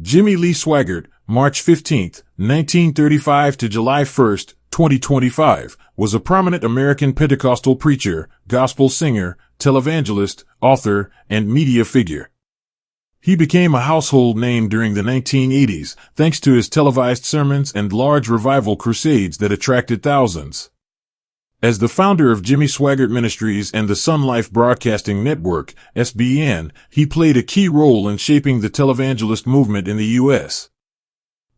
Jimmy Lee Swaggart, March 15, 1935 to July 1, 2025, was a prominent American Pentecostal preacher, gospel singer, televangelist, author, and media figure. He became a household name during the 1980s thanks to his televised sermons and large revival crusades that attracted thousands. As the founder of Jimmy Swaggart Ministries and the SonLife Broadcasting Network, SBN, he played a key role in shaping the televangelist movement in the U.S.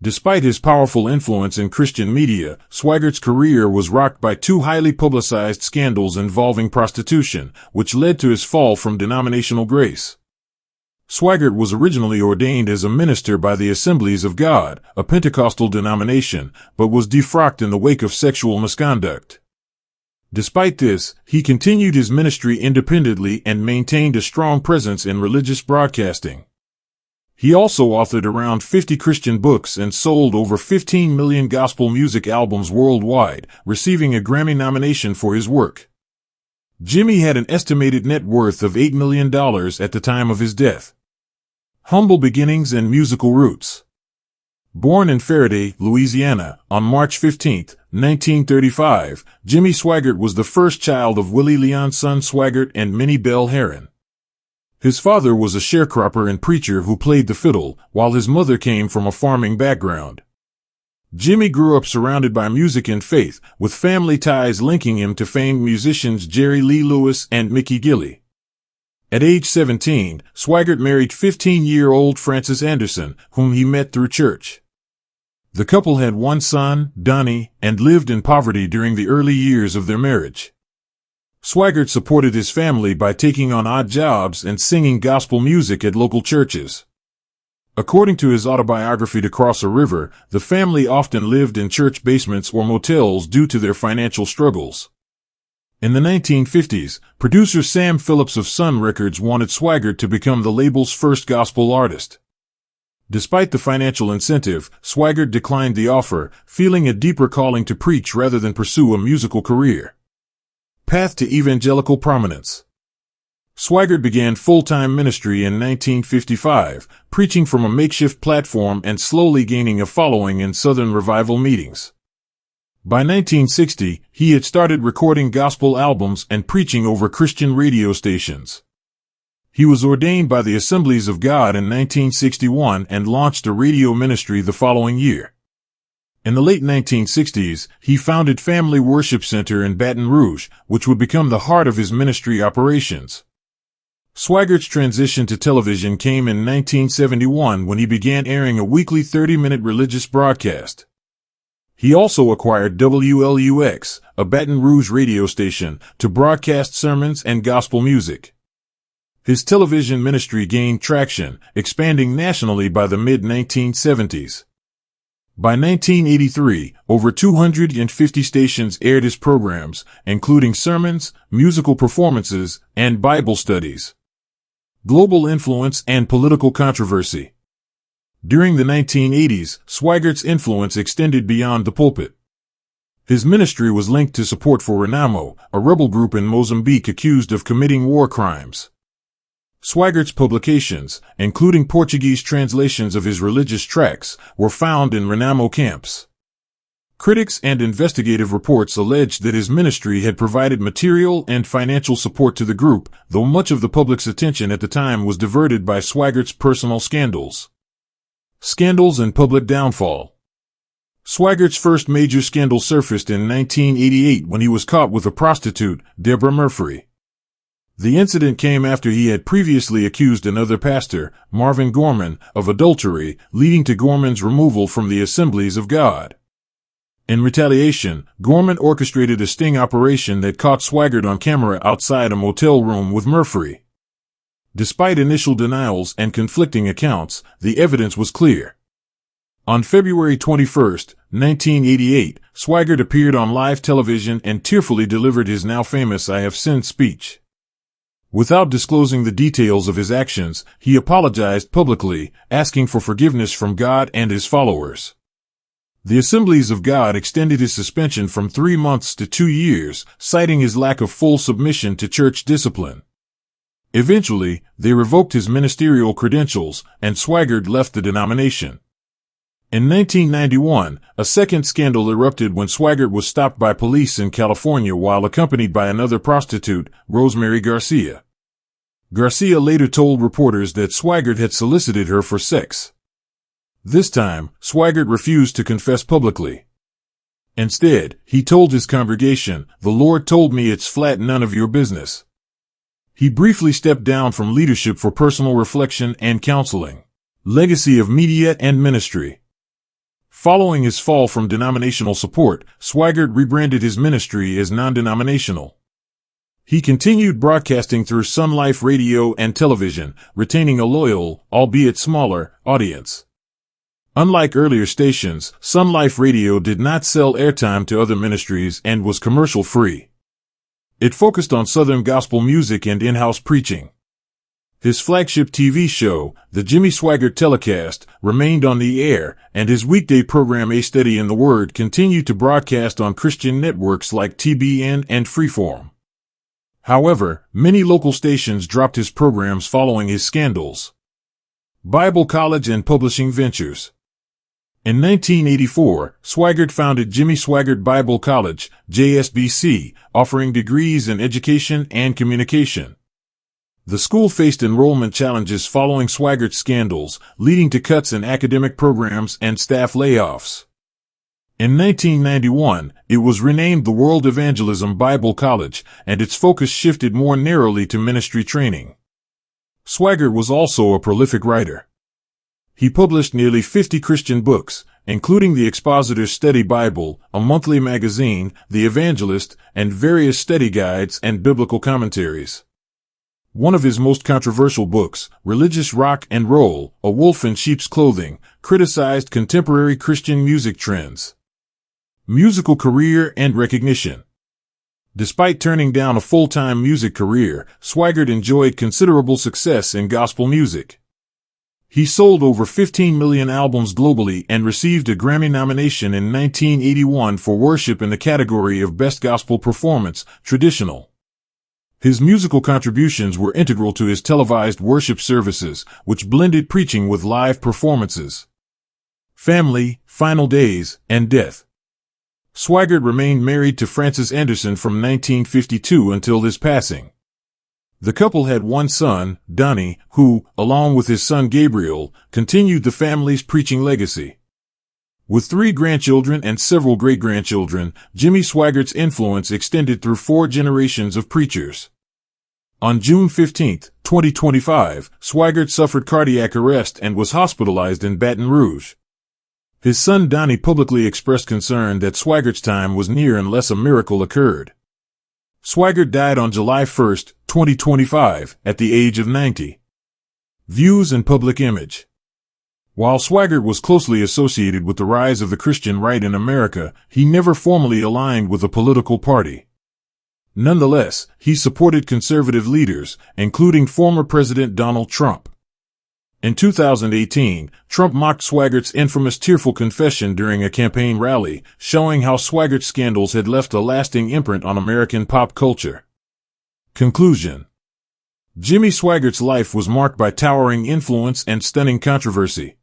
Despite his powerful influence in Christian media, Swaggart's career was rocked by two highly publicized scandals involving prostitution, which led to his fall from denominational grace. Swaggart was originally ordained as a minister by the Assemblies of God, a Pentecostal denomination, but was defrocked in the wake of sexual misconduct. Despite this, he continued his ministry independently and maintained a strong presence in religious broadcasting. He also authored around 50 Christian books and sold over 15 million gospel music albums worldwide, receiving a Grammy nomination for his work. Jimmy had an estimated net worth of $8 million at the time of his death. Humble beginnings and musical roots. Born in Faraday, Louisiana, on March 15, 1935, Jimmy Swaggart was the first child of Willie Leon's son Swaggart and Minnie Belle Herron. His father was a sharecropper and preacher who played the fiddle, while his mother came from a farming background. Jimmy grew up surrounded by music and faith, with family ties linking him to famed musicians Jerry Lee Lewis and Mickey Gilley. At age 17, Swaggart married 15-year-old Frances Anderson, whom he met through church. The couple had one son, Donnie, and lived in poverty during the early years of their marriage. Swaggart supported his family by taking on odd jobs and singing gospel music at local churches. According to his autobiography To Cross a River, the family often lived in church basements or motels due to their financial struggles. In the 1950s, producer Sam Phillips of Sun Records wanted Swaggart to become the label's first gospel artist. Despite the financial incentive, Swaggart declined the offer, feeling a deeper calling to preach rather than pursue a musical career. Path to evangelical prominence. Swaggart began full-time ministry in 1955, preaching from a makeshift platform and slowly gaining a following in Southern revival meetings. By 1960, he had started recording gospel albums and preaching over Christian radio stations. He was ordained by the Assemblies of God in 1961 and launched a radio ministry the following year. In the late 1960s, he founded Family Worship Center in Baton Rouge, which would become the heart of his ministry operations. Swaggart's transition to television came in 1971 when he began airing a weekly 30-minute religious broadcast. He also acquired WLUX, a Baton Rouge radio station, to broadcast sermons and gospel music. His television ministry gained traction, expanding nationally by the mid-1970s. By 1983, over 250 stations aired his programs, including sermons, musical performances, and Bible studies. Global influence and political controversy. During the 1980s, Swaggart's influence extended beyond the pulpit. His ministry was linked to support for Renamo, a rebel group in Mozambique accused of committing war crimes. Swaggart's publications, including Portuguese translations of his religious tracts, were found in Renamo camps. Critics and investigative reports alleged that his ministry had provided material and financial support to the group, though much of the public's attention at the time was diverted by Swaggart's personal scandals. Scandals and public downfall. Swaggart's first major scandal surfaced in 1988 when he was caught with a prostitute, Deborah Murphy. The incident came after he had previously accused another pastor, Marvin Gorman, of adultery, leading to Gorman's removal from the Assemblies of God. In retaliation, Gorman orchestrated a sting operation that caught Swaggart on camera outside a motel room with Murphy. Despite initial denials and conflicting accounts, the evidence was clear. On February 21, 1988, Swaggart appeared on live television and tearfully delivered his now famous "I have sinned" speech. Without disclosing the details of his actions, he apologized publicly, asking for forgiveness from God and his followers. The Assemblies of God extended his suspension from 3 months to 2 years, citing his lack of full submission to church discipline. Eventually, they revoked his ministerial credentials, and Swaggart left the denomination. In 1991, a second scandal erupted when Swaggart was stopped by police in California while accompanied by another prostitute, Rosemary Garcia. Garcia later told reporters that Swaggart had solicited her for sex. This time, Swaggart refused to confess publicly. Instead, he told his congregation, "The Lord told me it's flat none of your business." He briefly stepped down from leadership for personal reflection and counseling. Legacy of media and ministry. Following his fall from denominational support, Swaggart rebranded his ministry as non-denominational. He continued broadcasting through SonLife radio and television, retaining a loyal, albeit smaller, audience. Unlike earlier stations, SonLife Radio did not sell airtime to other ministries and was commercial-free. It focused on Southern gospel music and in-house preaching. His flagship TV show, The Jimmy Swaggart Telecast, remained on the air, and his weekday program A Study in the Word continued to broadcast on Christian networks like TBN and Freeform. However, many local stations dropped his programs following his scandals. Bible College and Publishing Ventures. In 1984, Swaggart founded Jimmy Swaggart Bible College, JSBC, offering degrees in education and communication. The school faced enrollment challenges following Swaggart's scandals, leading to cuts in academic programs and staff layoffs. In 1991, it was renamed the World Evangelism Bible College, and its focus shifted more narrowly to ministry training. Swaggart was also a prolific writer. He published nearly 50 Christian books, including the Expositor's Study Bible, a monthly magazine, The Evangelist, and various study guides and biblical commentaries. One of his most controversial books, Religious Rock and Roll, A Wolf in Sheep's Clothing, criticized contemporary Christian music trends. Musical career and recognition. Despite turning down a full-time music career, Swaggart enjoyed considerable success in gospel music. He sold over 15 million albums globally and received a Grammy nomination in 1981 for worship in the category of Best Gospel Performance, Traditional. His musical contributions were integral to his televised worship services, which blended preaching with live performances. Family, Final Days, and Death. Swaggart remained married to Frances Anderson from 1952 until his passing. The couple had one son, Donnie, who, along with his son Gabriel, continued the family's preaching legacy. With 3 grandchildren and several great-grandchildren, Jimmy Swaggart's influence extended through 4 generations of preachers. On June 15, 2025, Swaggart suffered cardiac arrest and was hospitalized in Baton Rouge. His son Donnie publicly expressed concern that Swaggart's time was near unless a miracle occurred. Swaggart died on July 1, 2025, at the age of 90. Views and public image. While Swaggart was closely associated with the rise of the Christian right in America, he never formally aligned with a political party. Nonetheless, he supported conservative leaders, including former President Donald Trump. In 2018, Trump mocked Swaggart's infamous tearful confession during a campaign rally, showing how Swaggart's scandals had left a lasting imprint on American pop culture. Conclusion. Jimmy Swaggart's life was marked by towering influence and stunning controversy.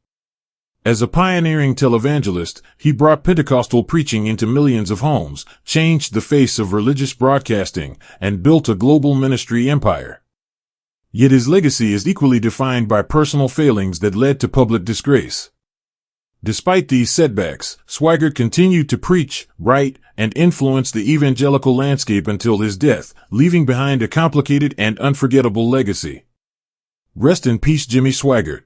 As a pioneering televangelist, he brought Pentecostal preaching into millions of homes, changed the face of religious broadcasting, and built a global ministry empire. Yet his legacy is equally defined by personal failings that led to public disgrace. Despite these setbacks, Swaggart continued to preach, write, and influence the evangelical landscape until his death, leaving behind a complicated and unforgettable legacy. Rest in peace, Jimmy Swaggart.